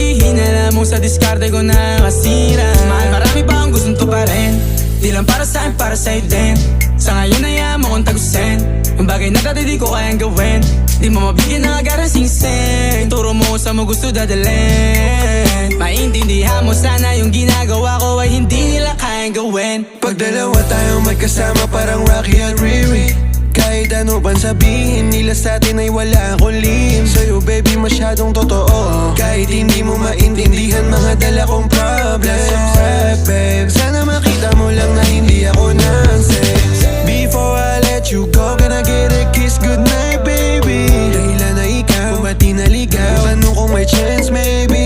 sabihin, alam mo sa diskarte ko nakasira. Mahal, marami pa akong gustong tuparin, di lang para sa'kin, para sa'yo din. Sa ngayon ayaw mo kong tagusin, ang bagay na dati di ko kayang gawin. Di mo mabigyan ng agarang singsing, turo mo sa mo gusto dadalhin. Maintindihan mo sana yung ginagawa ko ay hindi nila kayang gawin. Pag dalawa tayong magkasama parang Rocky at Riri, kahit ano bang sabihin nila sa'tin ay wala akong lihim. Sa'yo baby masyadong totoo, kahit hindi mo maintindihan mga dala kong